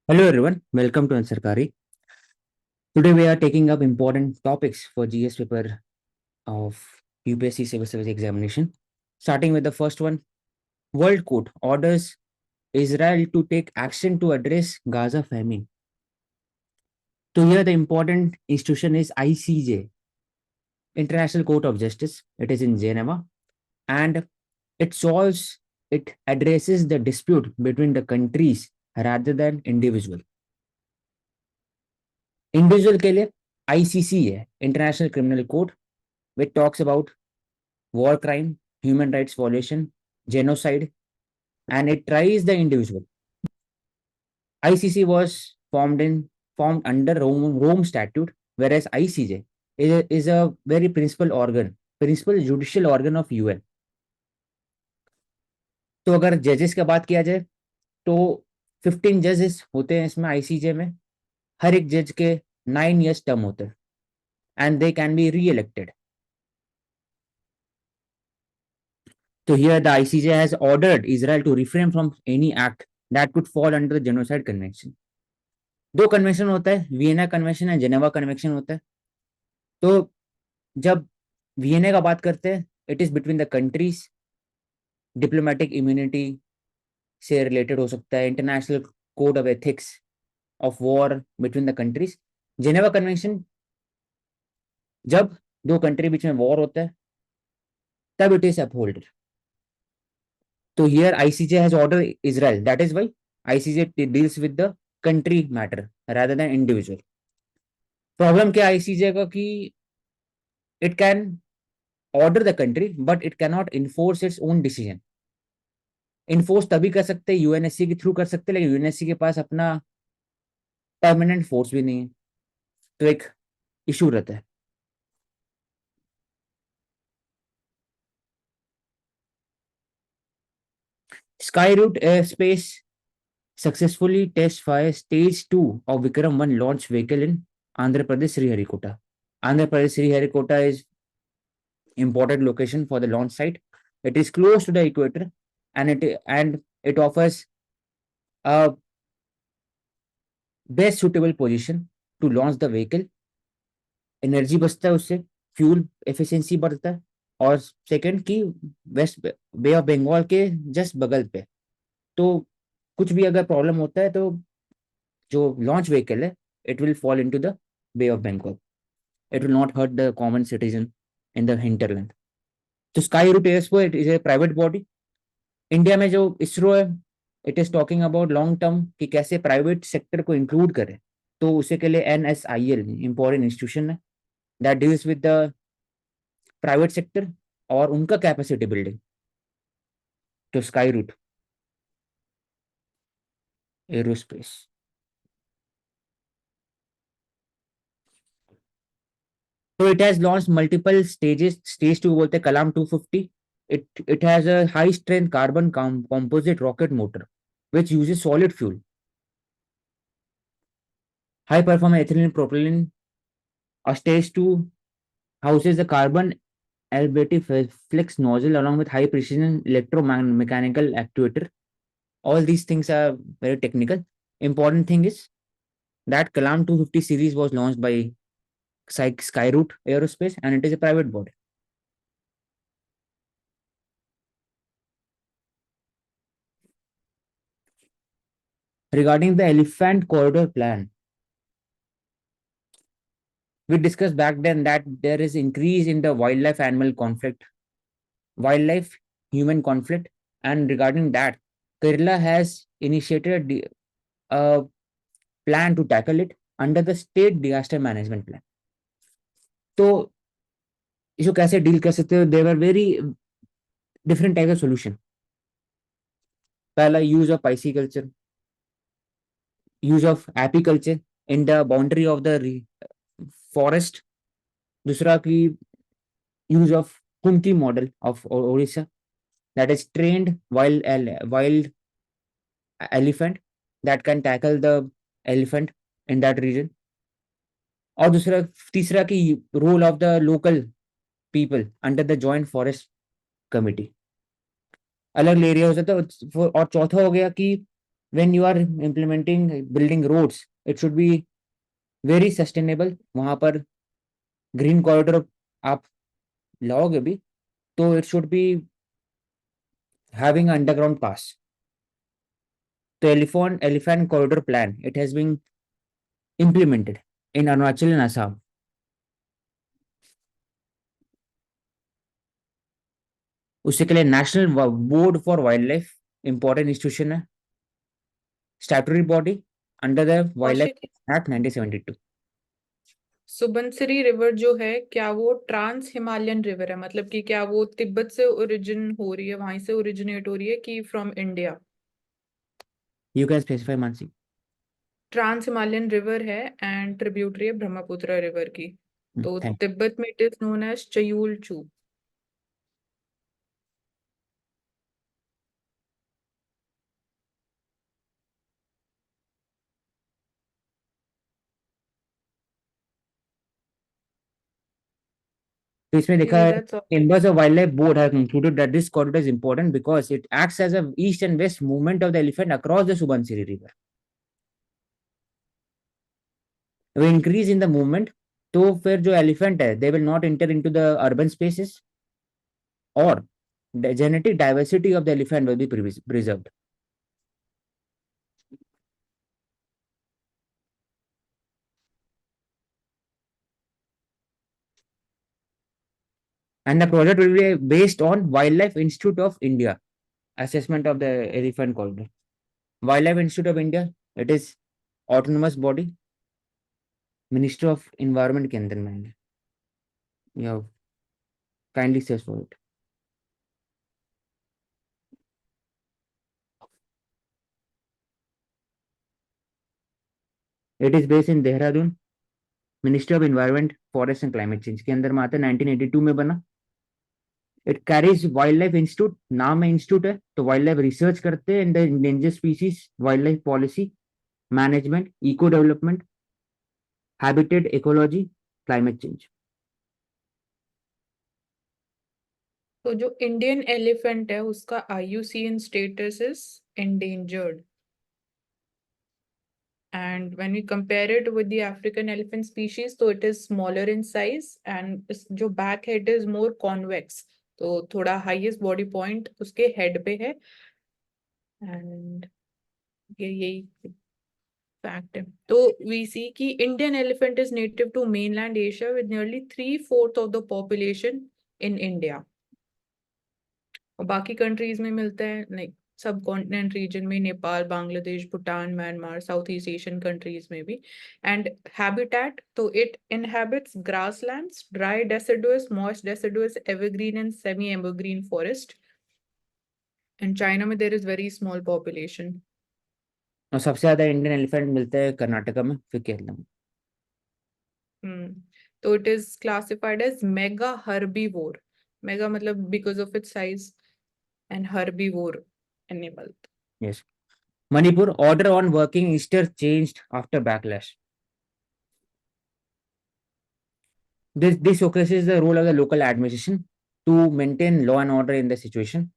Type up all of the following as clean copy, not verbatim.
Hello everyone, welcome to Answer Kari. Today we are taking up important topics for GS paper of UPSC Civil Service Examination. Starting with the first one, World Court orders Israel to take action to address Gaza famine. So here the important institution is ICJ, International Court of Justice. It is in Geneva and it solves, it addresses the dispute between the countries rather than individual. Individual के लिए ICC है, international criminal court, which talks about war crime, human rights violation, genocide, and it tries the individual. ICC was formed under Rome Statute, whereas ICJ is a very principal judicial organ of UN. तो अगर जजेस की बात किया जाए तो 15 जजेस होते हैं इसमें आईसीजे में. हर एक जज के 9 years टर्म होते हैं एंड दे कैन बी री elected. So here the ICJ has ordered Israel to refrain from any act that could fall under the Genocide Convention. दो कन्वेंशन होता है, वियना कन्वेंशन है, जेनेवा कन्वेंशन होता है. तो जब वियना का बात करते हैं, it is between the countries, diplomatic immunity से रिलेटेड हो सकता है, international code of ethics of war between the countries. Geneva convention जब दो कंट्री बीच में वॉर होता है तब इट इज अपहोल्डेड. तो here ICJ has order Israel, that is why ICJ deals with the country matter rather than individual. Problem क्या ICJ का कि it can order the country but it can not enforce its own decision. Enforce तभी कर सकते हैं UNSC के through कर सकते हैं, लेकिन यूएनएससी के पास अपना परमानेंट फोर्स भी नहीं है, तो एक इशू रहता है. Skyroot Aerospace successfully test fire stage 2 of Vikram 1 launch vehicle in Andhra Pradesh, Sriharikota. Andhra Pradesh, Sriharikota is important location for the launch site. It is close to the equator and it offers a best suitable position to launch the vehicle. Energy बचता है उससे, fuel efficiency बढ़ता है, और second की waste bay of Bengal के just बगल पे. तो कुछ भी अगर प्रॉब्लम होता है तो जो लॉन्च व्हीकल है it will fall into the Bay of Bengal. It will not hurt the common citizen in the hinterland. तो Skyroot aerospace is a private body. India में जो इसरो है, it is talking about long term कि कैसे private sector को include करें. तो उसी के लिए एनएसआईएल इंपॉर्टेंट इंस्टीट्यूशन है that deals with the private sector और उनका कैपेसिटी बिल्डिंग. तो Skyroot Aerospace. So it has launched multiple stages. Stage 2 बोलते हैं Kalam 250. It has a high strength carbon composite rocket motor which uses solid fuel. High performance ethylene propylene. A stage 2 houses a carbon Alberti flex nozzle along with high precision electromechanical actuator. All these things are very technical. Important thing is that Kalam 250 series was launched by Skyroot Aerospace and it is a private body. Regarding the elephant corridor plan, we discussed back then that there is increase in the wildlife animal conflict, wildlife human conflict, and regarding that, Kerala has initiated a plan to tackle it under the state disaster management plan. तो इसको कैसे deal कर सकते हो? There are very different type of solution. पहला use of pisciculture, use of apiculture in the boundary of the forest. दूसरा की use of Kumti model of Odisha, that is trained wild elephant that can tackle the elephant in that region. और दूसरा तीसरा की role of the local people under the joint forest committee. अलग area हो सकता है. और चौथा हो गया कि when you are implementing building roads, it should be very sustainable. वहां पर ग्रीन कॉरिडोर आप लाओगे भी, तो it should be having an underground pass. The elephant corridor plan, it has been implemented in Arunachal and Assam. उससे के लिए national board for wild life important institution है, statutory body under the wild Kaushik, life act 1972। Subansiri river जो है, क्या वो trans Himalayan river है? मतलब कि क्या वो तिब्बत से ओरिजिन हो रही है, वहां से ओरिजिनेट हो रही है, कि from India? You can specify Mansi. Trans Himalayan river है एंड ट्रिब्यूटरी है ब्रह्मपुत्र रिवर की। तो थैंक तिब्बत में it is known as Chayul Chu. तो इसमें देखा Yes, है, that's all. members of wildlife board have concluded that this corridor is important because it acts as a east and west movement of the elephant across the Subansiri river. वो increase in the movement, तो फिर जो elephant है, they will not enter into the urban spaces, or the genetic diversity of the elephant will be preserved. And the project will be based on Wildlife Institute of India assessment of the elephant corridor. Wildlife Institute of India, it is autonomous body, Ministry of Environment के अंदर में है. You have kindly search for it. It is based in Dehradun, Ministry of Environment, Forest and Climate Change के अंदर में आता है, 1982 में बना. It carries wild life institute, नाम है इंस्टीट्यूट है, तो वाइल्ड लाइफ रिसर्च करते हैं in the endangered species, wildlife policy, management, eco development, habitat, ecology, climate change. तो जो इंडियन एलिफेंट है उसका IUCN status is endangered. And when we compare it with the African elephant species, so it is smaller in size and जो back head is more convex. तो थोड़ा highest body point उसके head पे है, and ये यही fact है. तो we see कि Indian elephant is native to mainland Asia with nearly 3/4 of the population in India. और बाकी कंट्रीज में मिलता है, लाइक सब कॉन्टिनेंट रीजन में, Nepal, Bangladesh, Bhutan, Myanmar, south east Asian countries में भी. एंड हैबिटेट, तो it inhabits grasslands, dry deciduous, moist deciduous, evergreen and semi evergreen forest. And China में there is very small population. और सबसे ज्यादा इंडियन एलिफेंट मिलते हैं कर्नाटका में, फिर केरला में. तो it is classified as mega herbivore. Mega मतलब because of its size, and herbivore animal. Yes. Manipur, order on working Easter changed after backlash. This showcases the role of the local administration to maintain law and order in the situation.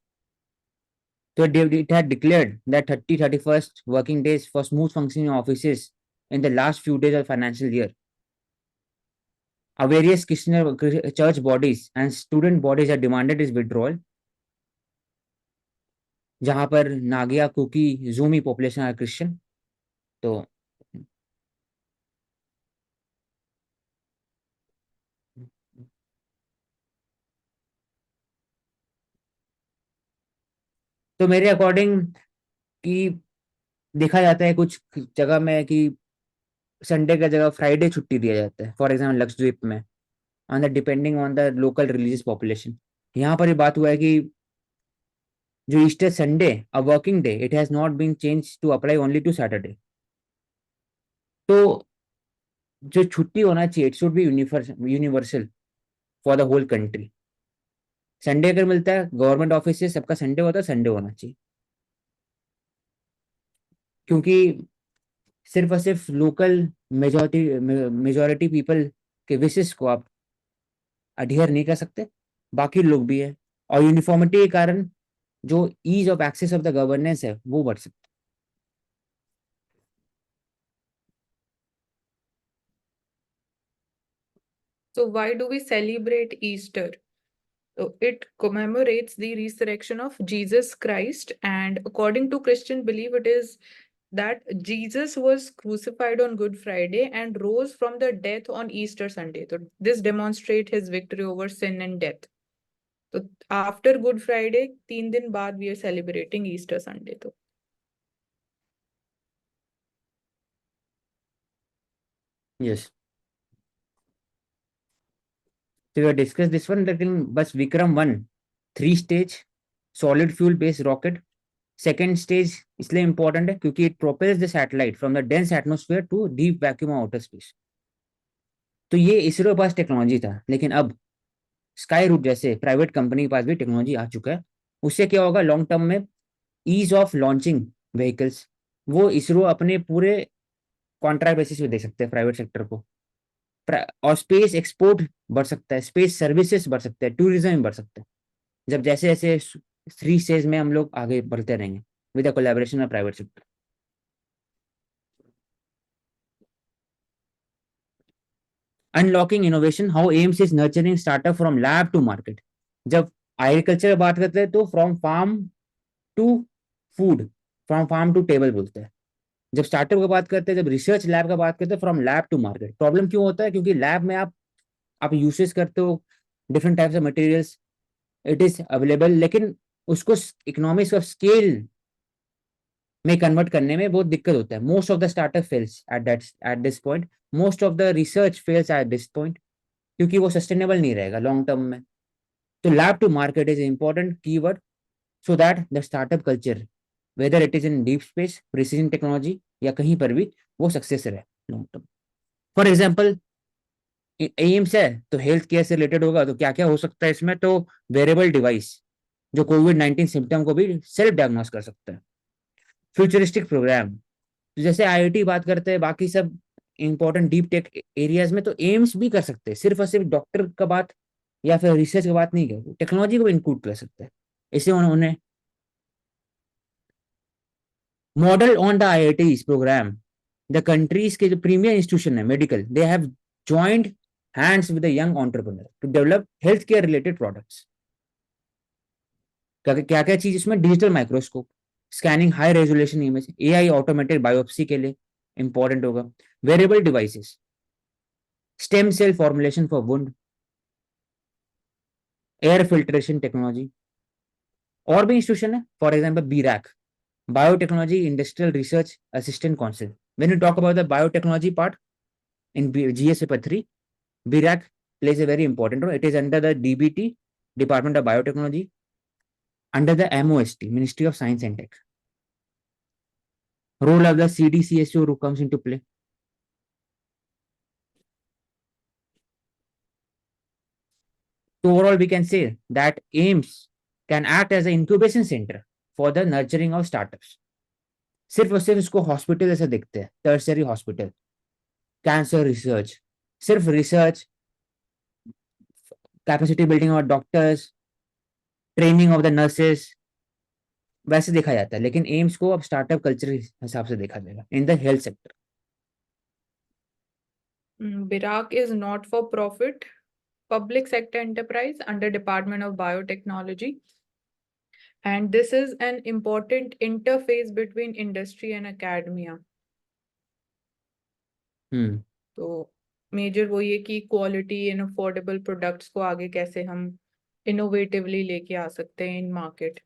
So it had declared that 31st working days for smooth functioning offices in the last few days of financial year. Various Christian church bodies and student bodies have demanded its withdrawal, जहां पर Nagia, cookie, जूमी population है Christian. तो मेरे according कि देखा जाता है कुछ जगह में कि संडे का जगह फ्राइडे छुट्टी दिया जाता है, फॉर एग्जाम्पल लक्षद्वीप में, on the depending on the local religious population. यहाँ पर ये बात हुआ है कि जो Easter Sunday a working day, it has not been change to apply only to Saturday. तो जो छुट्टी होना चाहिए, it should be universal for the whole country. Sunday अगर मिलता है गवर्नमेंट ऑफिस से, सबका संडे होता है, संडे होना चाहिए. क्योंकि सिर्फ और सिर्फ लोकल मेजोरिटी पीपल के विशेष को आप अडियर नहीं कर सकते, बाकी लोग भी है. और यूनिफॉर्मिटी के कारण जो ease of access of the governance है वो बढ़ सकता है. So why do we celebrate Easter? So it commemorates the resurrection of Jesus Christ, and according to Christian belief, it is that Jesus was crucified on Good Friday and rose from the death on Easter Sunday. So this demonstrates his victory over sin and death. तो after Good Friday 3 दिन बाद we are celebrating Easter Sunday. तो Yes. So we have discussed this one, लेकिन बस Vikram 1 3 stage solid fuel based rocket. Second stage इसलिए important है क्योंकि it propels the satellite from the dense atmosphere to deep vacuum outer space. तो ये इसरो के पास टेक्नोलॉजी था, लेकिन अब स्काई रूट जैसे प्राइवेट कंपनी के पास भी टेक्नोलॉजी आ चुका है. उससे क्या होगा लॉन्ग टर्म में, ईज ऑफ लॉन्चिंग व्हीकल्स, वो इसरो अपने पूरे कॉन्ट्रैक्ट बेसिस पे दे सकते हैं प्राइवेट सेक्टर को. और स्पेस एक्सपोर्ट बढ़ सकता है, स्पेस सर्विसेज बढ़ सकते हैं, टूरिज्म बढ़ सकता है, जब जैसे जैसे 3 स्टेज में हम लोग आगे बढ़ते रहेंगे with the collaboration of private sector. Unlocking innovation, how AIIMS is nurturing startup from lab to market. जब एग्रीकल्चर बात करते हैं तो from farm to food, from farm to table बोलते हैं. जब स्टार्टअप की बात करते हैं, जब रिसर्च लैब का बात करते हैं, from lab to market. Problem क्यों होता है? क्योंकि लैब में आप यूसेस करते हो different types of materials, it is available, लेकिन उसको इकोनॉमिक्स ऑफ स्केल में कन्वर्ट करने में बहुत दिक्कत होता है. Most of the startup fails at this point, most of the research fails at this point, क्योंकि वो सस्टेनेबल नहीं रहेगा लॉन्ग टर्म में. तो lab to market is important keyword so that the startup culture, whether it is in deep space, precision technology या कहीं पर भी, वो सक्सेस रहे long term. For example AIIMS है तो हेल्थ केयर से रिलेटेड होगा, तो क्या क्या हो सकता है इसमें? तो वेरेबल डिवाइस जो कोविड-19 सिम्टम को भी सेल्फ डायग्नोस कर सकता है. फ्यूचरिस्टिक प्रोग्राम, तो जैसे आईआईटी बात करते हैं, बाकी सब इंपॉर्टेंट डीप टेक एरियाज में, तो एम्स भी कर सकते हैं. सिर्फ और सिर्फ डॉक्टर का बात या फिर रिसर्च की बात नहीं कर, टेक्नोलॉजी को भी इंक्लूड कर सकते हैं. इसे उन्होंने model on the IIT program, the countries के जो प्रीमियर इंस्टीट्यूशन है medical, they have joint hands with a young entrepreneur to develop healthcare related products. क्या क्या चीज इसमें? Digital microscope, scanning high resolution image, AI automated biopsy के लिए important होगा. Wearable devices, stem cell formulation for wound, air filtration technology. और भी institution है, for example BIRAC, biotechnology industrial research assistant council. When you talk about the biotechnology part in GS paper 3, BIRAC plays a very important role. It is under the DBT, Department of Biotechnology, under the MOST, Ministry of Science and Tech. Role of the CDCSO comes into play. So overall, we can say that AIMS can act as an incubation center for the nurturing of startups. सिर्फ और सिर्फ इसको hospital ऐसा देखते हैं, tertiary hospital, cancer research, सिर्फ research, capacity building of doctors, training of the nurses, वैसे देखा जाता है. लेकिन एम्स को अब स्टार्टअप कल्चर हिसाब से देखा जाएगा in the health sector. BIRAC is not for profit public sector enterprise under Department of Biotechnology, and this is an important interface between industry and academia. तो मेजर वो ये कि क्वालिटी एंड अफोर्डेबल प्रोडक्ट्स को आगे कैसे हम innovatively लेके आ सकते हैं इन market.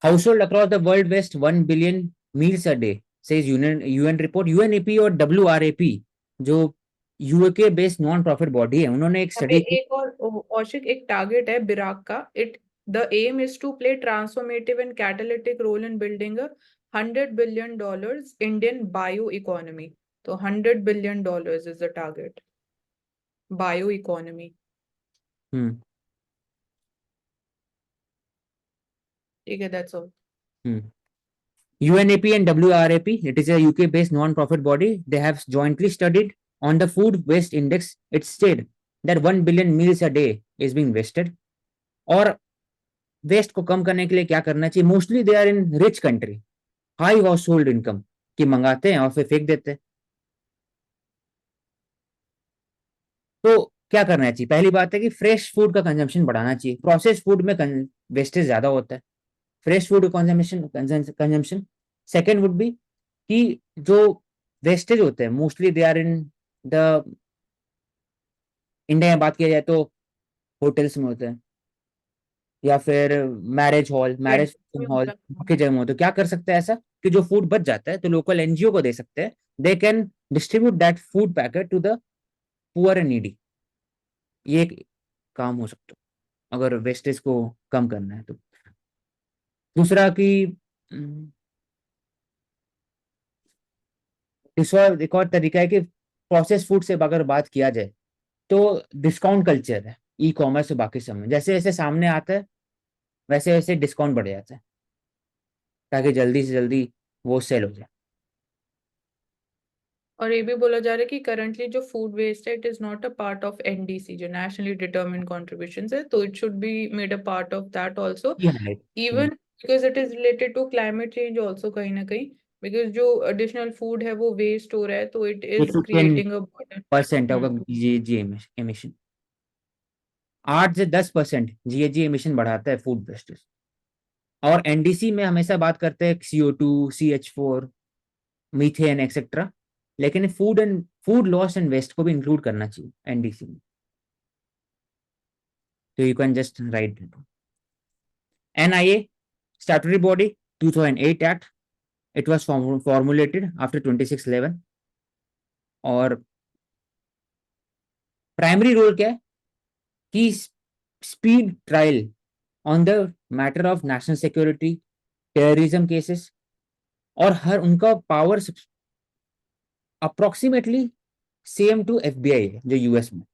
Household across the world waste 1 billion meals a day, says UN report. UNEP और WRAP जो UK based non profit body है, उन्होंने एक स्टडी की. एक और औशिक एक टारगेट है BIRAC का. the aim is to play transformative and catalytic role in building a $100 billion Indian bioeconomy. तो $100 billion is the target. Bioeconomy. ठीक है, that's all. UNEP and WRAP, it is a UK based non-profit body. They have jointly studied on the food waste index. It said that 1 billion meals a day is being wasted. और waste को कम करने के लिए क्या करना चाहिए? Mostly they are in rich country, high household income, कि मंगाते हैं और फिर फेंक देते हैं. तो क्या करना चाहिए? पहली बात है कि फ्रेश फूड का कंजम्पशन बढ़ाना चाहिए, प्रोसेस फूड में वेस्टेज ज्यादा होता है, fresh food consumption consumption. Second would be कि जो वेस्टेज होते हैं mostly they are in the, India में बात किया जाए तो होटल्स में होते हैं, या फिर मैरिज हॉल, मैरिज हॉल की जगह में होते हैं। क्या कर सकते हैं ऐसा कि जो फूड बच जाता है तो लोकल एनजीओ को दे सकते हैं, they can distribute that food packet to the poor and needy. ये एक काम हो सकता है अगर वेस्टेज को कम करना है तो। दूसरा कि एक और तरीका है कि प्रोसेस फूड से अगर बात किया जाए तो डिस्काउंट कल्चर है ई कॉमर्स और बाकी सब में, जैसे जैसे सामने आता है वैसे वैसे डिस्काउंट बढ़ जाता है ताकि जल्दी से जल्दी वो सेल हो जाए। और ये भी बोला जा रहा है कि करंटली जो फूड वेस्ट है it is not a part of NDC जो नेशनली डिटर्मिन्ड कॉन्ट्रीब्यूशंस है, तो it should be made a part of that also, ये highlight even because it is related to climate change also कहीं ना कहीं, because जो additional food है वो वेस्ट हो रहा है तो it eight is to ten creating a burden. Percent होगा जीएजी एमिशन, 8 से 10% जीएजी एमिशन बढ़ाता है फूड वेस्टेज। और एनडीसी में हमेशा बात करते हैं CO2, CH4, मीथेन एक्सेट्रा, लेकिन फूड लॉस एंड वेस्ट को भी इंक्लूड करना चाहिए एनडीसी में। तो you can just write NIA statutory body, 2008 act, it was formulated after 26/11। और प्राइमरी रोल क्या है कि speed trial on the matter of national security, terrorism cases, और हर उनका power approximately same to FBI है जो यूएस में।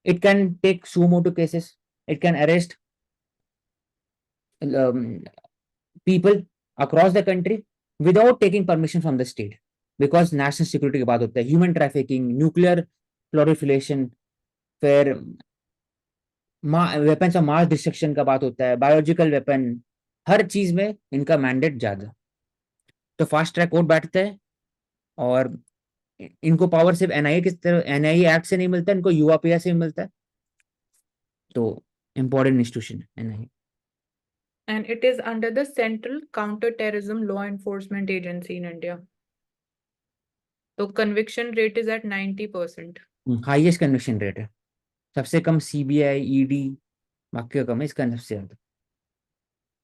It can take suo motu cases, it can arrest people across the country without taking permission from the state, because national security की बात होता है, ह्यूमन ट्रैफिकिंग, न्यूक्लियर प्लोरिफिलेशन, फिर वेपन्स ऑफ मास डिस्ट्रक्शन का बात होता है, बायोलॉजिकल वेपन, हर चीज में इनका मैंडेट ज्यादा। तो फास्ट ट्रैक कोर्ट बैठते हैं और इनको पावर सिर्फ एनआईए की तरह, एनआईए एक्ट से नहीं मिलता, इनको यूआपीए से मिलता है। तो important institution NIA. and it is under the Central Counter-Terrorism Law Enforcement Agency in India. तो conviction rate is at 90%. Highest conviction rate है, सबसे कम सीबीआई, ईडी, बाकी का कम है, इसका सबसे ज्यादा।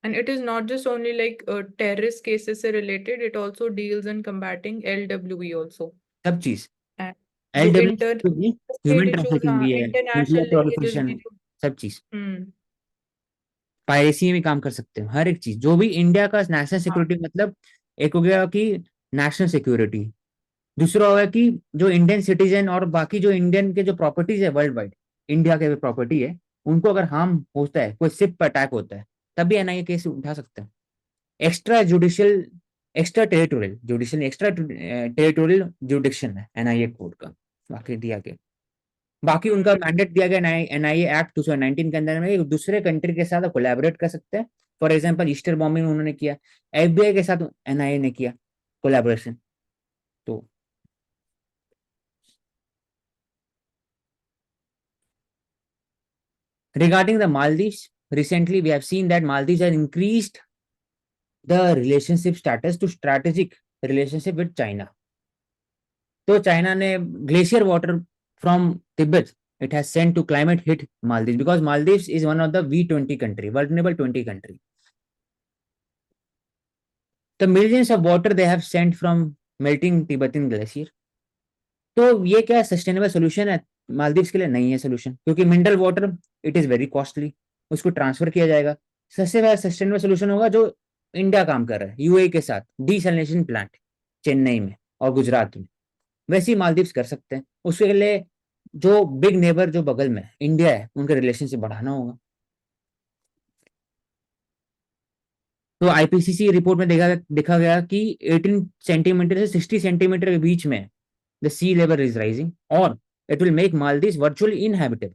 And it is not just only like terrorist cases से related, it also deals in combating LWE also. सब चीज, And जो एलडब्ल्यू भी, inter state human issues, trafficking हाँ भी है, न्यूक्लियर इंटरनेशनल लिंकेजेस प्रोलिफरेशन, भी जो। सब चीज। हम्म। पायरेसी में काम कर सकते हैं, हर एक चीज जो भी इंडिया का नेशनल हाँ। सिक्योरिटी, मतलब एक हो गया कि नेशनल सिक्योरिटी, दूसरा होगा कि जो इंडियन सिटीजन और बाकी जो इंडियन के जो प्रॉपर्टीज है वर्ल्ड वाइड, इंडिया के प्रॉपर्टी है, उनको अगर हार्म होता है, कोई शिप पर अटैक होता है, तब भी एनआईए केस उठा सकते हैं। Extra judicial, extra territorial judicial, extra territorial जुडिक्शन है एनआईए कोड का, बाकी दिया गया। बाकी उनका मैंडेट दिया गया एनआईए एक्ट 2019 के अंदर में, एक दूसरे कंट्री के साथ कोलैबोरेट कर सकते हैं। फॉर एग्जांपल ईस्टर बॉम्बिंग उन्होंने किया, एफबीआई के साथ एनआईए ने किया कोलैबोरेशन। तो regarding the Maldives, recently we have seen that Maldives has increased the relationship status to strategic relationship with China. तो चाइना ने glacier water from Tibet it has sent to climate hit Maldives, because Maldives is one of the V20 country, vulnerable 20 country. The millions of water they have sent from melting Tibetan glacier. तो ये क्या sustainable solution है मालदीव्स के लिए? नहीं है solution, क्योंकि mineral water it is very costly, उसको ट्रांसफर किया जाएगा। सबसे बड़ा सस्टेनेबल सोल्यूशन होगा जो इंडिया काम कर रहा है यूएई के साथ, डीसैलिनेशन प्लांट चेन्नई में और गुजरात में, वैसे ही मालदीव्स कर सकते हैं। उसके लिए जो बिग नेबर जो बगल में इंडिया है उनके रिलेशनशिप बढ़ाना होगा। तो आईपीसीसी रिपोर्ट में देखा गया कि 18 सेंटीमीटर से 60 सेंटीमीटर के बीच में the sea level is rising, और it will make Maldives virtually inhabitable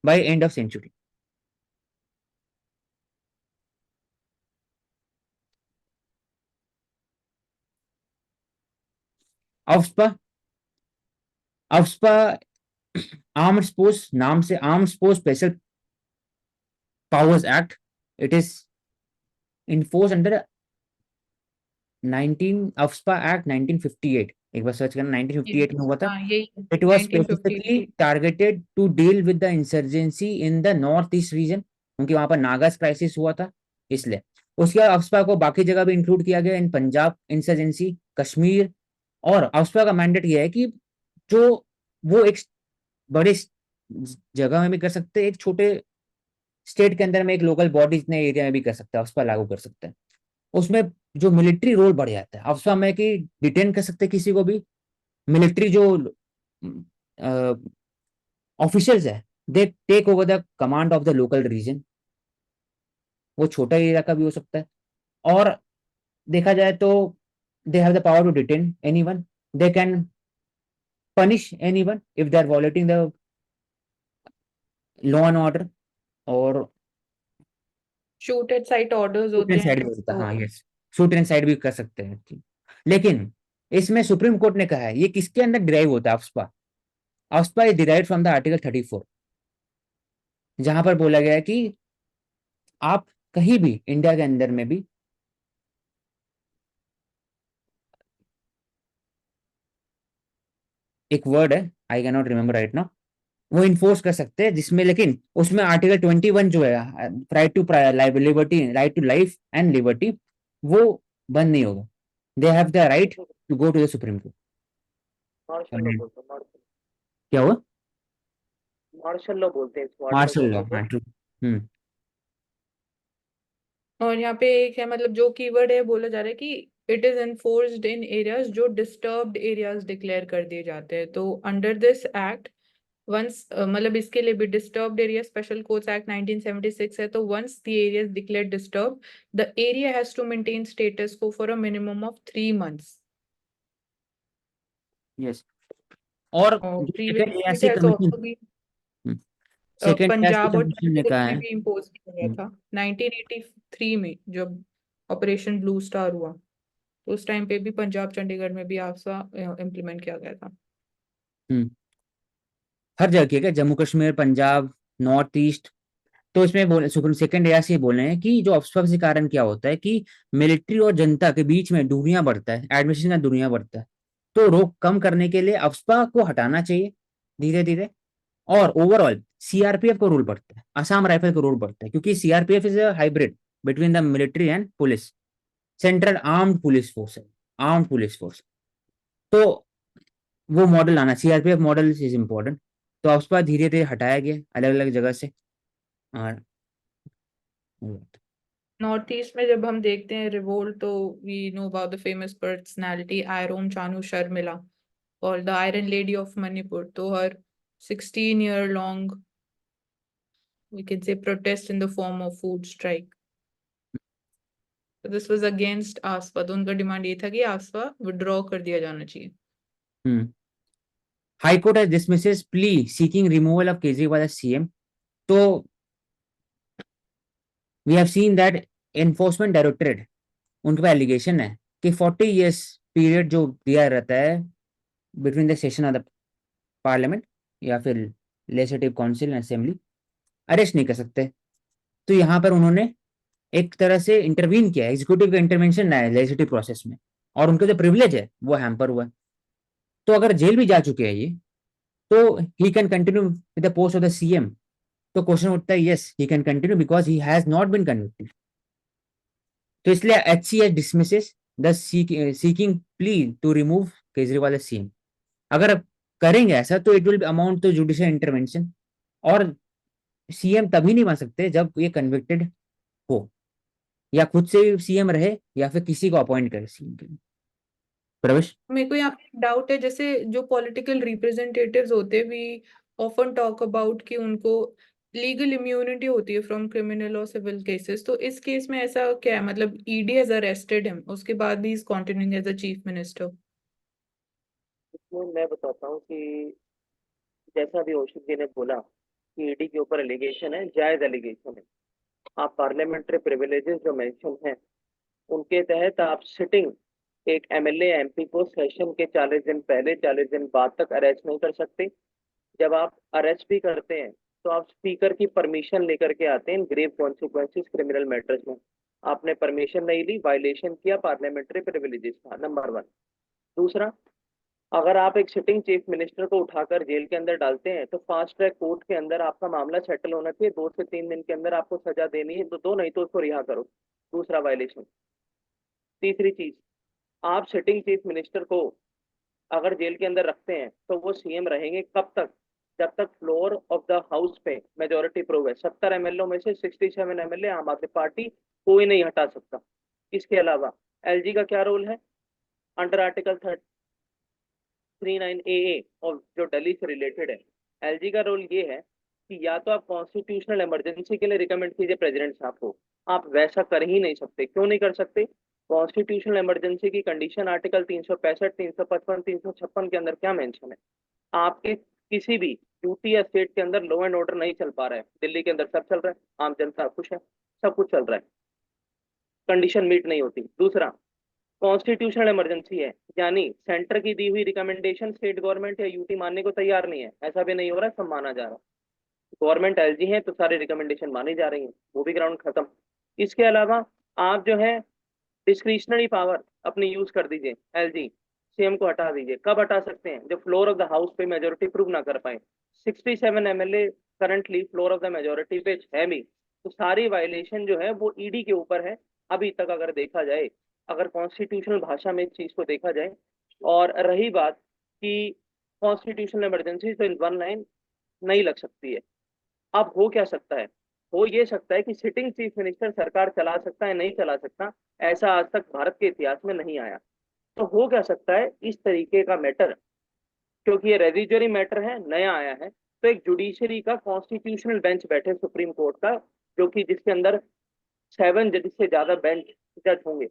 by end of century. AFSPA, AFSPA armed force नाम से, armed force special powers act, it is in force under 19 AFSPA act 1958। एक बार search करना, 1958 में हुआ था। हाँ यही It was 1950। specifically targeted to deal with the insurgency in the north east region, क्योंकि वहां पर नागास क्राइसिस हुआ था, इसलिए उसके बाद अफ्स्पा को बाकी जगह भी इंक्लूड किया गया, इन पंजाब इंसर्जेंसी, कश्मीर। और अफ्स्पा का मैंडेट यह है कि जो वो एक बड़े जगह में भी कर सकते हैं, एक छोटे स्टेट के अंदर में एक लोकल बॉडी इतने एरिया में भी कर सकते हैं, अफ्स्पा लागू कर सकते हैं। उसमें जो मिलिट्री रोल बढ़ जाता है अफ्स्पा में, कि डिटेन कर सकते हैं किसी को भी। मिलिट्री जो ऑफिशियल्स है, they take over the command of the local region. वो छोटा एरिया का भी हो सकता है। और देखा जाए तो they have the power to detain anyone, they can punish anyone if they are violating the law and order. और shoot at sight orders shoot होते एंड हैं साइड भी होता है, तो हाँ यस, शूट एंड साइड भी कर सकते हैं। लेकिन इसमें सुप्रीम कोर्ट ने कहा है ये किसके अंदर डिराइव होता है AFSPA. AFSPA is derive from the article 34, जहां पर बोला गया है कि आप कहीं भी इंडिया के अंदर में भी एक वर्ड है, I can not remember right now, वो इन्फोर्स कर सकते हैं, जिसमें लेकिन उसमें आर्टिकल 21 जो है, right to liberty, right to life and liberty, वो बंद नहीं होगा। They have the right to go to the Supreme Court. Martial law बोलते हैं, क्या हुआ? मार्शल लॉ बोलते हैं स्मार्ट लॉ मार्शल लॉ, बोलने को। हाँ ट्रू। हम्म। और यहाँ पे एक है मतलब जो कीवर्ड है बोला जा रहा है कि it is enforced in areas जो डिस्टर्ब्ड एरियाज डिक्लेयर कर दिए जाते हैं। तो अंडर दिस एक्ट वंस मतलब इसके लिए भी disturbed area special courts act 1976 है। तो once the area is declare disturb, the area has to maintain status quo for a minimum of 3 months। Yes. और और जो second previously it ASC has commission, also भी second ASC Punjab और commission ने चंडीगढ़ कहा में है। भी इम्पोज किया गया था 1983 में जब ऑपरेशन ब्लू स्टार हुआ। तो उस टाइम पे भी पंजाब चंडीगढ़ में भी आफसा इम्प्लीमेंट किया गया था। हम्म। हर जगह किया गया, जम्मू कश्मीर, पंजाब, नॉर्थ ईस्ट। तो इसमें बोले सुप्रीम सेकंड एयर से ये बोले हैं कि जो अफवाह के कारण क्या होता है कि मिलिट्री और जनता के बीच में दूरियां बढ़ता है, एडमिशन का दूरियां बढ़ता है। तो रोक कम करने के लिए अफवाह को हटाना चाहिए धीरे धीरे। और ओवरऑल सीआरपीएफ को रूल पड़ता है, असम राइफल को रूल पड़ता है, क्योंकि CRPF is a hybrid between the military and police, central armed police force है, आर्म्ड पुलिस फोर्स। तो वो मॉडल आना, सीआरपीएफ मॉडल इज इम्पोर्टेंट। तो अफवाह धीरे धीरे हटाया गया अलग अलग जगह से। और नॉर्थ ईस्ट में जब हम देखते हैं रिवोल्ट तो we know about the famous personality Irom Chanu Sharmila और the iron lady of Manipur. तो her 16 year long we can say protest in the form of food strike. So this was against आसपा। तो उनका डिमांड ये था कि आसपा विड्रॉ कर दिया जाना चाहिए। High court has dismisses plea seeking removal of Kejriwal as CM. तो we have seen that enforcement directorate, उनके पास एलिगेशन है कि 40 years पीरियड जो दिया रहता है between the session of the parliament या फिर legislative council and assembly, arrest नहीं कर सकते। तो यहाँ पर उन्होंने एक तरह से इंटरवीन किया, एग्जीक्यूटिव का इंटरवेंशन है लेजिस्लेटिव प्रोसेस में, और उनका जो प्रिविलेज है वो हैम्पर हुआ है। तो अगर जेल भी जा चुके हैं ये, तो he can continue with the post of the CM. तो क्वेश्चन उठता है, yes he can continue because he has not been convicted. तो इसलिए HCH dismisses the seeking plea to remove Kejriwal as CM. अगर करेंगे ऐसा तो it will amount to judicial intervention, और सीएम तभी नहीं बन सकते जब ये कन्विक्टेड हो, या खुद से सीएम रहे या फिर किसी को अपॉइंट करे सीएम के लिए। प्रवेश। मेरे को यहाँ पे डाउट है, जैसे जो पॉलिटिकल रिप्रेजेंटेटिव्स होते हैं वी ऑफन टॉक अबाउट कि उनको लीगल इम्यूनिटी होती है फ्रॉम क्रिमिनल और सिविल केसेस। तो इस केस में ऐसा क्या है, मतलब ईडी हैज अरेस्टेड हिम, उसके बाद भी is continuing as a chief minister. इसमें मैं बताता हूँ कि जैसा अभी औषध जी ने बोला कि ईडी के ऊपर एलिगेशन है, जायज एलिगेशन है। आप पार्लियामेंट्री प्रिविलेजेस जो मेंशन है उनके तहत आप सिटिंग एक एमएलए एमपी को सेशन के 40 दिन पहले 40 दिन बाद तक अरेस्ट नहीं कर सकते। जब आप अरेस्ट भी करते हैं तो आप स्पीकर की परमिशन लेकर के आते हैं ग्रेव कॉन्सिक्वेंसेस क्रिमिनल मैटर्स में। आपने परमिशन नहीं ली, वायलेशन किया पार्लियामेंट्री प्रिविलेजेस का, नंबर 1। दूसरा, अगर आप एक सिटिंग चीफ मिनिस्टर को उठाकर जेल के अंदर डालते हैं तो फास्ट ट्रैक कोर्ट के अंदर आपका मामला सेटल होना चाहिए, 2 से 3 दिन के अंदर आपको सजा देनी है तो दो, नहीं तो उसको रिहा करो। दूसरा वायलेशन। तीसरी चीज, आप सिटिंग चीफ मिनिस्टर को अगर जेल के अंदर रखते हैं तो वो सीएम रहेंगे कब तक? जब तक फ्लोर ऑफ द हाउस पे मेजोरिटी प्रूव है। 70 एमएलए में से 67 एमएलए आम आदमी पार्टी, कोई नहीं हटा सकता। इसके अलावा एलजी का क्या रोल है? अंडर आर्टिकल 39AA और जो दिल्ली से रिलेटेड है, एलजी का रोल ये है कि या तो आप कॉन्स्टिट्यूशनल इमरजेंसी के लिए रिकमेंड कीजिए प्रेसिडेंट साहब को। आप वैसा कर ही नहीं सकते। क्यों नहीं कर सकते? कॉन्स्टिट्यूशनल इमरजेंसी की कंडीशन आर्टिकल 365, 355, 356 के अंदर क्या मेंशन है? आपके किसी भी यूटी या स्टेट के अंदर लॉ एंड ऑर्डर नहीं चल पा रहा है, दिल्ली के अंदर सब चल रहा है, आम जनता खुश है, सब कुछ चल रहा है, कंडीशन मीट नहीं होती। दूसरा, कॉन्स्टिट्यूशनल इमरजेंसी है, यानी सेंटर की दी हुई रिकमेंडेशन स्टेट गवर्नमेंट या यूटी मानने को तैयार नहीं है। ऐसा भी नहीं हो रहा, सब माना जा रहा है। गवर्नमेंट एलजी है तो सारी रिकमेंडेशन मानी जा रही है, वो भी ग्राउंड खत्म। इसके अलावा आप जो है डिस्क्रिशनरी पावर अपनी यूज कर दीजिए, एलजी सीएम को हटा दीजिए। कब हटा सकते हैं? जब फ्लोर ऑफ द हाउस पे मेजोरिटी प्रूव ना कर पाए। 67 MLA currently floor of the majority पे है भी, तो सारी वायलेशन जो है वो ईडी के ऊपर है अभी तक, अगर देखा जाए, अगर कॉन्स्टिट्यूशनल भाषा में इस चीज को देखा जाए। और रही बात कि कॉन्स्टिट्यूशनल इमरजेंसी, तो इन वन लाइन नहीं लग सकती है। अब हो क्या सकता है? हो ये सकता है कि सिटिंग चीफ मिनिस्टर सरकार चला सकता है, नहीं चला सकता, ऐसा आज तक भारत के इतिहास में नहीं आया। तो हो क्या सकता है इस तरीके का मैटर, क्योंकि ये रेजिजुअरी मैटर है, नया आया है, तो एक जुडिशरी का कॉन्स्टिट्यूशनल बेंच बैठे सुप्रीम कोर्ट का, जो कि जिसके अंदर 7 जज से ज्यादा बेंच जज होंगे,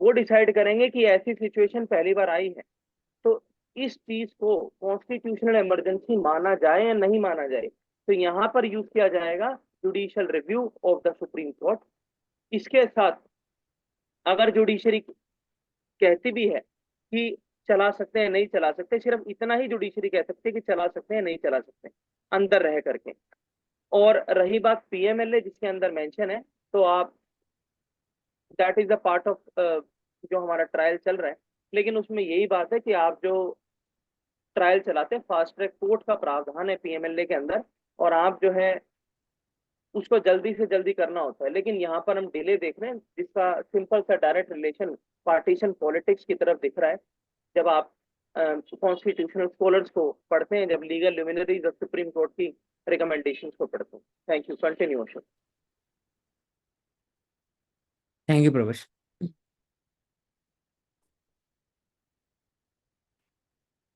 वो डिसाइड करेंगे कि ऐसी सिचुएशन पहली बार आई है तो इस चीज को कॉन्स्टिट्यूशनल इमरजेंसी माना जाए या नहीं माना जाए। तो यहाँ पर यूज किया जाएगा judicial review of the Supreme court. इसके साथ अगर जुडिशरी कहती भी है कि चला सकते हैं, नहीं चला सकते, सिर्फ इतना ही जुडिशरी कह सकते हैं कि चला सकते हैं, नहीं चला सकते, अंदर रह करके। और रही बात पीएमएलए जिसके अंदर मेंशन है, तो आप that is the part of जो हमारा ट्रायल चल रहा है, लेकिन उसमें यही बात है कि आप जो ट्रायल चलाते हैं, फास्ट ट्रैक कोर्ट का प्रावधान है पीएमएलए के अंदर, और आप जो है उसको जल्दी से जल्दी करना होता है। लेकिन यहाँ पर हम डिले देख रहे हैं जिसका सिंपल सा डायरेक्ट रिलेशन पार्टीशन पॉलिटिक्स की तरफ दिख रहा है। जब आप कॉन्स्टिट्यूशनल स्कॉलर्स को पढ़ते हैं, जब legal luminaries of supreme court की रिकमेंडेशन को पढ़ते हैं। Thank you, continue Ashok. Thank you प्रवेश।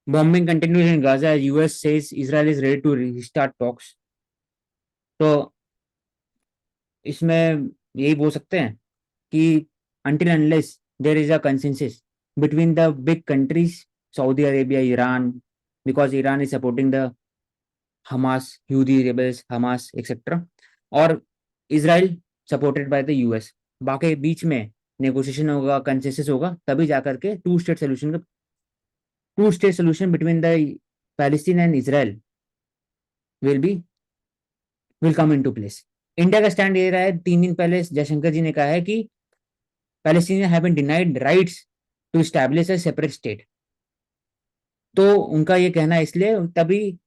Bombing continues in Gaza as US says Israel is ready to restart talks. तो इसमें यही बोल सकते हैं कि until unless there is a consensus between the big countries, Saudi Arabia, Iran, because Iran is supporting the Hamas, Houthi rebels, Hamas, etc. और Israel supported by the US. बाकी बीच में नेगोशिएशन होगा, कंसेंसस होगा, तभी जाकर के two state solution between the Palestine and Israel will come into place. India का stand ये रहा है, 3 दिन पहले जयशंकर जी ने कहा है कि Palestinian have been denied rights to establish a separate state. तो उनका ये कहना इसलिए, तभी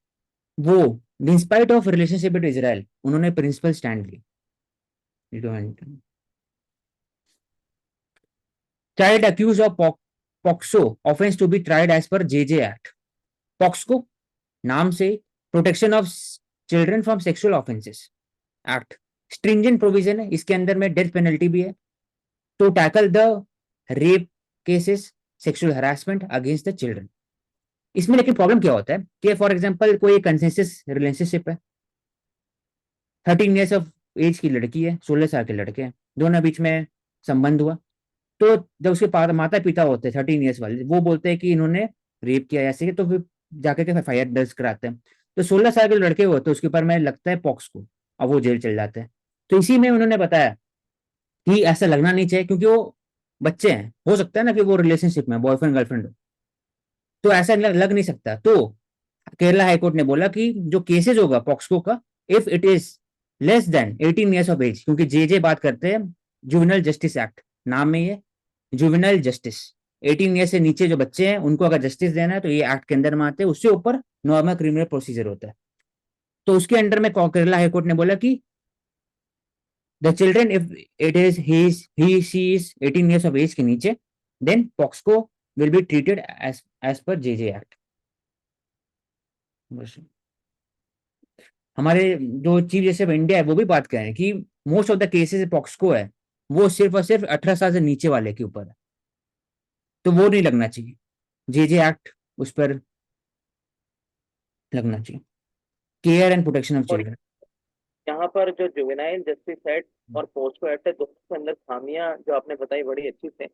वो in spite of relationship with Israel उन्होंने प्रिंसिपल स्टैंड लिया। Child accused of POCSO offence to be tried as per JJ act. POCSO नाम से protection of children from sexual offences act, stringent provision है, इसके अंदर में डेथ पेनल्टी भी है to tackle the rape cases, sexual harassment against the children. इसमें लेकिन प्रॉब्लम क्या होता है कि फॉर एग्जांपल कोई कंसेंसस रिलेशनशिप है, 13 ईयर्स ऑफ एज की लड़की है, 16 साल के लड़के हैं, दोनों बीच में संबंध हुआ, तो जब उसके माता पिता होते हैं 13 ईयर्स वाले, वो बोलते हैं कि इन्होंने रेप किया ऐसे, तो फिर जाकर के एफआईआर दर्ज कराते हैं। तो 16 साल के लड़के होते हैं, उसके ऊपर में लगता है पॉक्स को, अब वो जेल चल जाते हैं। तो इसी में उन्होंने बताया कि ऐसा लगना नहीं चाहिए, क्योंकि वो बच्चे हैं, हो सकता है ना कि वो रिलेशनशिप में बॉयफ्रेंड गर्लफ्रेंड हो, तो ऐसा लग नहीं सकता। तो केरला हाईकोर्ट ने बोला कि जो केसेस होगा पॉक्सको का, if it is less than 18 years of age, क्योंकि जे बात करते हैं जुवेनाइल जस्टिस एक्ट, नाम में ये जुवेनाइल जस्टिस, 18 ईयर से नीचे जो बच्चे हैं उनको अगर जस्टिस देना है तो ये एक्ट के अंदर में आते हैं, उससे ऊपर नॉर्मल क्रिमिनल प्रोसीजर होता है। तो उसके अंडर में केरला हाईकोर्ट ने बोला कि the children if it is he she is 18 years of age के नीचे, then POCSO will be treated as per J act. हमारे जो चीफ जस्टिस ऑफ इंडिया है वो भी बात कर रहे हैं कि मोस्ट ऑफ द केसेस पॉक्सको है वो सिर्फ और सिर्फ 18 साल से नीचे वाले के ऊपर है, तो वो नहीं लगना चाहिए, जे एक्ट उस पर लगना चाहिए, केयर एंड प्रोटेक्शन ऑफ और चिल्ड्रन। यहाँ पर जो जुवेनाइल जस्टिस एक्ट और पोस्को एक्ट है, दोनों के अंदर खामियां जो आपने बताई बड़ी अच्छी से।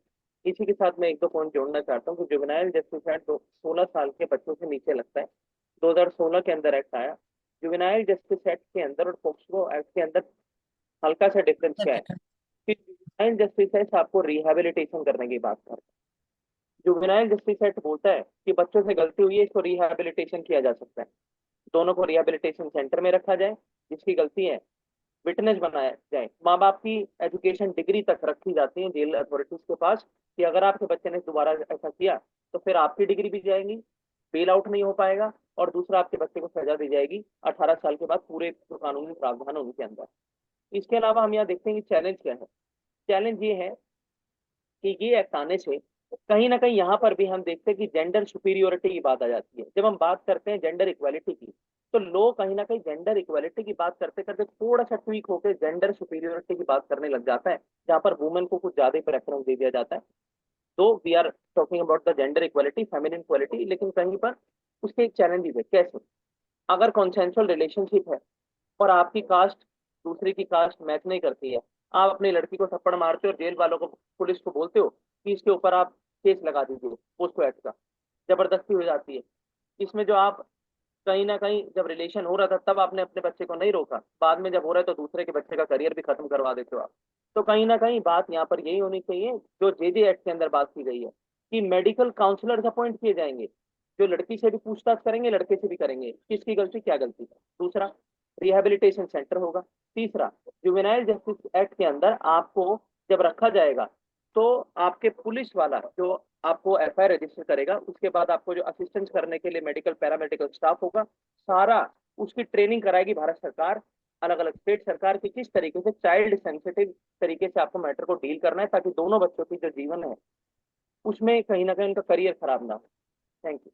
इसी के साथ मैं एक दो पॉइंट जोड़ना चाहता हूँ कि जुवेनाइल जस्टिस एक्ट 16 साल के बच्चों से नीचे लगता है। 2016 के अंदर एक्ट आया। जुवेनाइल जस्टिस एक्ट के अंदर और पोस्को एक्ट के अंदर हल्का सा डिफरेंस क्या है कि जुवेनाइल जस्टिस एक्ट आपको रिहैबिलिटेशन करने की बात करता है। जुवेनाइल जस्टिस एक्ट बोलता है कि बच्चों से गलती हुई है, इसको रिहैबिलिटेशन किया जा सकता है। दोनों को रिहैबिलिटेशन सेंटर में रखा जाए, जिसकी गलती है विटनेस बनाया जाए। माँ बाप की एजुकेशन डिग्री तक रखी जाती है जेल अथॉरिटीज के पास कि अगर आपके बच्चे ने दोबारा ऐसा किया तो फिर आपकी डिग्री भी जाएगी, बेल आउट नहीं हो पाएगा, और दूसरा आपके बच्चे को सजा दी जाएगी 18 साल के बाद, पूरे कानूनी प्रावधान उनके अंदर। इसके अलावा हम यहाँ देखते हैं कि चैलेंज क्या है। चैलेंज ये है कि ये एक्ट आने से कहीं ना कहीं यहाँ पर भी हम देखते हैं कि जेंडर सुपीरियोरिटी की बात आ जाती है। जब हम बात करते हैं जेंडर इक्वालिटी की, तो लोग कहीं ना कहीं जेंडर इक्वालिटी की बात करते करते थोड़ा सा ट्वीक होकर जेंडर सुपीरियोरिटी की बात करने लग जाता है, जहाँ पर वुमेन को कुछ ज्यादा प्रेफरेंस दे दिया जाता है। तो we are talking about the gender equality, feminine equality, लेकिन कहीं पर उसके एक चैलेंजेस है। कैसे? अगर कॉन्सेंसुअल रिलेशनशिप है और आपकी कास्ट दूसरे की कास्ट मैच नहीं करती है, आप अपनी लड़की को थप्पड़ मारते हो और जेल वालों को, पुलिस को बोलते हो कि इसके ऊपर आप केस लगा दीजिए पोस्को एक्ट का, जबरदस्ती हो जाती है। इसमें जो आप कहीं ना कहीं जब रिलेशन हो रहा था तब आपने अपने बच्चे को नहीं रोका, बाद में जब हो रहा है तो दूसरे के बच्चे का करियर भी खत्म करवा देते हो आप। तो कहीं ना कहीं बात यहाँ पर यही होनी चाहिए जो जे एक्ट के अंदर बात की गई है कि मेडिकल काउंसलर अपॉइंट किए जाएंगे, जो लड़की से भी पूछताछ करेंगे, लड़के से भी करेंगे, किसकी गलती क्या गलती है। दूसरा, रिहैबिलिटेशन सेंटर होगा। तीसरा, जुवेनाइल जस्टिस एक्ट के अंदर आपको जब रखा जाएगा तो आपके पुलिस वाला जो आपको एफआईआर रजिस्टर करेगा, उसके बाद आपको जो असिस्टेंस करने के लिए मेडिकल पैरामेडिकल स्टाफ होगा, सारा उसकी ट्रेनिंग कराएगी भारत सरकार, अलग अलग स्टेट सरकार की, किस तरीके से चाइल्ड सेंसिटिव तरीके से आपको मैटर को डील करना है, ताकि दोनों बच्चों की जो जीवन है उसमें कहीं ना कहीं उनका करियर खराब ना हो। Thank you.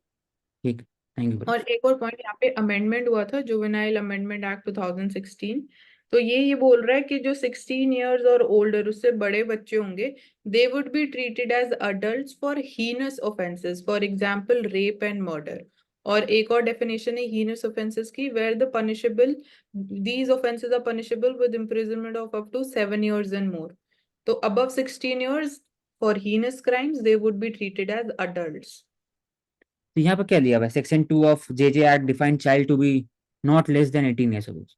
ठीक, थैंक यू। और एक और पॉइंट, यहाँ पे अमेंडमेंट हुआ था, जुवेनाइल अमेंडमेंट एक्ट 2016। तो ये बोल रहा है कि जो 16 इयर्स और ओल्डर, उससे बड़े बच्चे होंगे, they would be treated as adults for heinous offences, for example rape and murder. और एक और डेफिनेशन है हीनस ऑफेंसेस की, where the punishable, these offences are punishable with imprisonment of up to 7 years and more. तो above 16 years for heinous crimes they would be treated as adults. तो यहाँ पर क्या दिया हुआ है, section 2 of J act define child to be not less than 18 years of age.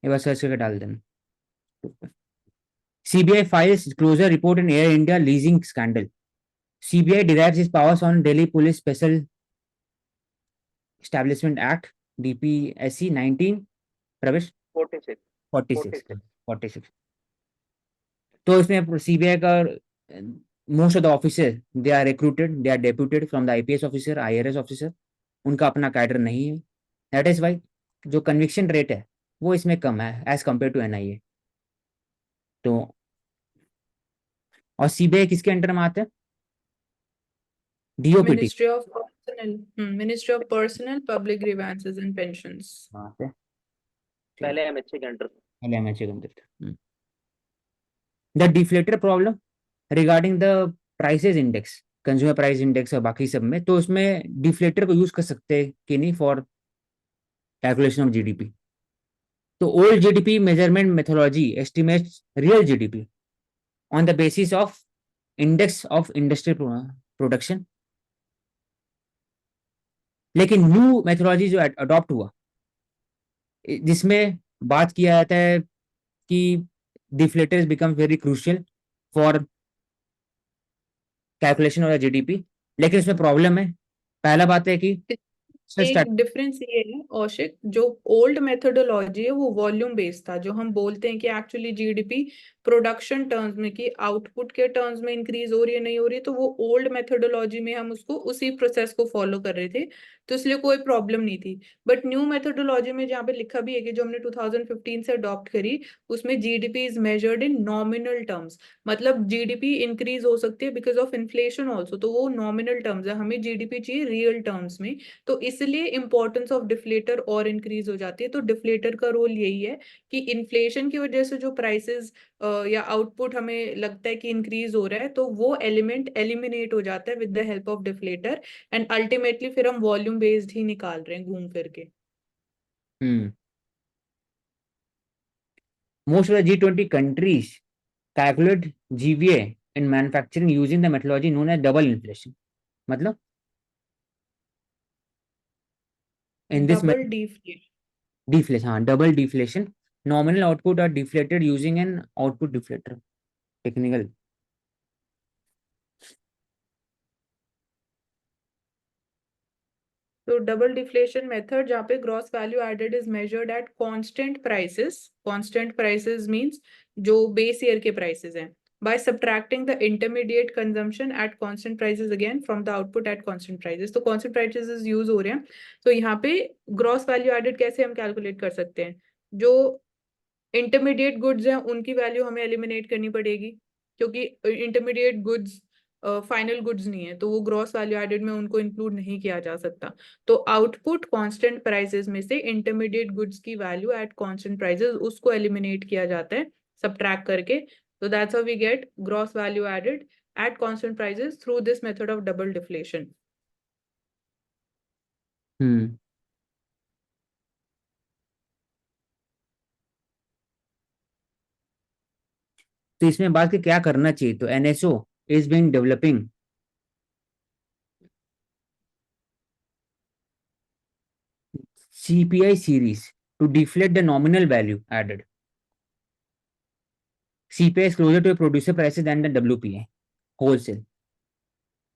एक बार सर्च करके डाल देना। CBI files closure report in Air India leasing scandal. CBI derives its powers on Delhi Police Special Establishment Act DPSC 19 प्रवेश 46 46 46 46। तो इसमें CBI का most of the officer they are recruited, they are deputed from the IPS officer, IRS officer, उनका अपना cadre नहीं है। That is why जो conviction rate है वो इसमें कम है एज कम्पेयर टू एनआईए। तो और सीबीआई किसके अंडर में आते हैं? DOPT ministry of personnel public grievances and pensions. आते हैं। पहले एमएचए के अंडर। एमएचए के अंदर। The deflator problem regarding the prices index, consumer price index और बाकी सब में, तो उसमें डिफ्लेटर को यूज कर सकते हैं कि नहीं फॉर कैलकुलेशन ऑफ जीडीपी। तो old GDP measurement methodology estimates real GDP on the basis of index of industrial production. लेकिन न्यू मेथोलॉजी जो अडॉप्ट हुआ जिसमें बात किया जाता है कि deflators become very crucial for calculation of GDP, लेकिन इसमें प्रॉब्लम है। पहला बात है कि एक डिफरेंस ये है औशिक, जो ओल्ड मेथोडोलॉजी है वो वॉल्यूम बेस्ड था, जो हम बोलते हैं कि एक्चुअली जीडीपी प्रोडक्शन टर्म्स में कि आउटपुट के टर्म्स में इंक्रीज हो रही है नहीं हो रही है, तो वो ओल्ड मेथोडोलॉजी में हम उसको उसी प्रोसेस को फॉलो कर रहे थे, तो इसलिए कोई प्रॉब्लम नहीं थी। बट न्यू मेथोडोलॉजी में जहाँ पे लिखा भी है कि जो हमने 2015 से अडॉप्ट करी, उसमें GDP is measured in nominal terms, मतलब जीडीपी इंक्रीज हो सकती है बिकॉज ऑफ इन्फ्लेशन ऑल्सो, तो वो नॉमिनल टर्म्स है, हमें जीडीपी चाहिए रियल टर्म्स में। तो इसलिए इंपॉर्टेंस ऑफ डिफ्लेटर और इंक्रीज हो जाती है। तो डिफ्लेटर का रोल यही है कि इन्फ्लेशन की वजह से जो प्राइसेस या आउटपुट हमें लगता है कि इंक्रीज हो रहा है, तो वो एलिमेंट एलिमिनेट हो जाता है with the help of deflator, and ultimately फिर हम वॉल्यूम बेस्ड ही निकाल रहे हैं घूम फिर के। Most of the G20 countries calculate GVA in manufacturing using the methodology known as double inflation. मतलब in this double deflation. deflation, हाँ, double deflation. Nominal output are deflated using an output deflator. Technical. तो double deflation method जहाँ पे gross value added is measured at constant prices, constant prices means जो base year के prices हैं, by subtracting the intermediate consumption at constant prices again from the output at constant prices। तो constant prices use हो रहे हैं, तो यहाँ पे ग्रॉस वैल्यू एडेड कैसे हम कैलकुलेट कर सकते हैं, जो इंटरमीडिएट गुड्स हैं उनकी वैल्यू हमें एलिमिनेट करनी पड़ेगी, क्योंकि इंटरमीडिएट गुड्स फाइनल गुड्स नहीं है, तो वो ग्रॉस वैल्यू एडेड में उनको इंक्लूड नहीं किया जा सकता। तो आउटपुट कांस्टेंट प्राइसेस में से इंटरमीडिएट गुड्स की वैल्यू एट कांस्टेंट प्राइसेस उसको एलिमिनेट किया जाता है सबट्रैक्ट करके। तो that's how we get gross value added at constant prices through this method of double deflation। तो इसमें बात के क्या करना चाहिए, तो NSO is being developing CPI series to deflate the nominal value added. CPI is closer to a producer prices than the WPI wholesale.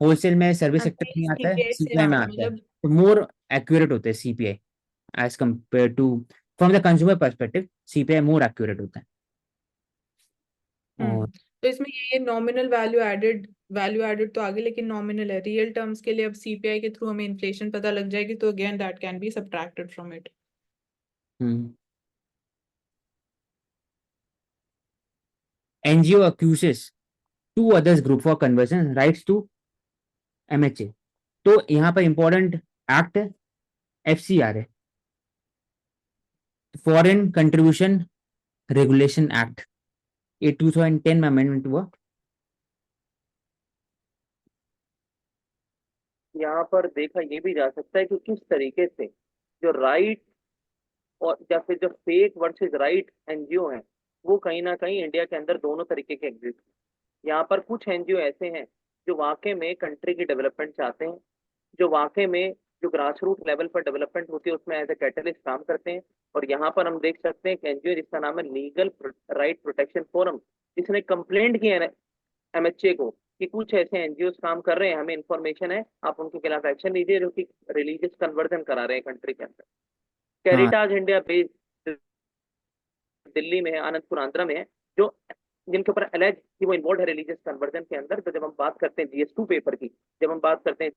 Wholesale में service sector में आता है, CPI से सीपीआई हाँ में आता है, मतलब तो मोर एक्यूरेट होते हैं CPI as compare to, from the consumer perspective CPI more accurate होता है। और तो इसमें ये नॉमिनल वैल्यू एडेड तो आगे, लेकिन नॉमिनल है, रियल टर्म्स के लिए अब सीपीआई के थ्रू हमें इन्फ्लेशन पता लग जाएगी, तो again that can be subtracted from it. NGO accuses two others group for conversion rights to MHA। तो यहाँ पर इंपॉर्टेंट एक्ट है, FCR है, फॉरेन कंट्रीब्यूशन रेगुलेशन एक्ट, ये 2010 में अमेंडमेंट हुआ। यहाँ पर देखा ये भी जा सकता है कि किस तरीके से जो राइट और या फिर जो फेक वर्सेस राइट एनजीओ हैं, वो कहीं ना कहीं इंडिया के अंदर दोनों तरीके के एग्जिस्ट। यहाँ पर कुछ एनजीओ ऐसे हैं जो वाकई में कंट्री की डेवलपमेंट चाहते हैं, जो वाकई में जो ग्रास रूट लेवल पर डेवलपमेंट होती है उसमें एज ए कैटलिस्ट काम करते हैं। और यहाँ पर हम देख सकते हैं कि एनजीओ जिसका नाम है लीगल राइट प्रोटेक्शन फोरम, जिसने कंप्लेंट किया है एमएचए को कि कुछ ऐसे एनजीओ काम कर रहे हैं, हमें इन्फॉर्मेशन है, आप उनके खिलाफ एक्शन लीजिए, जो कि रिलीजियस कन्वर्जन करा रहे हैं कंट्री के अंदर। हाँ, कैरिटाज इंडिया बेस्ड दिल्ली में है, आनंदपुर आंध्रा में है, जो जिनके ऊपर एलेज कि वो इन्वॉल्व है रिलीजियस कन्वर्जन के अंदर। तो जब हम बात करते हैं GS2 पेपर की, जब हम बात करते हैं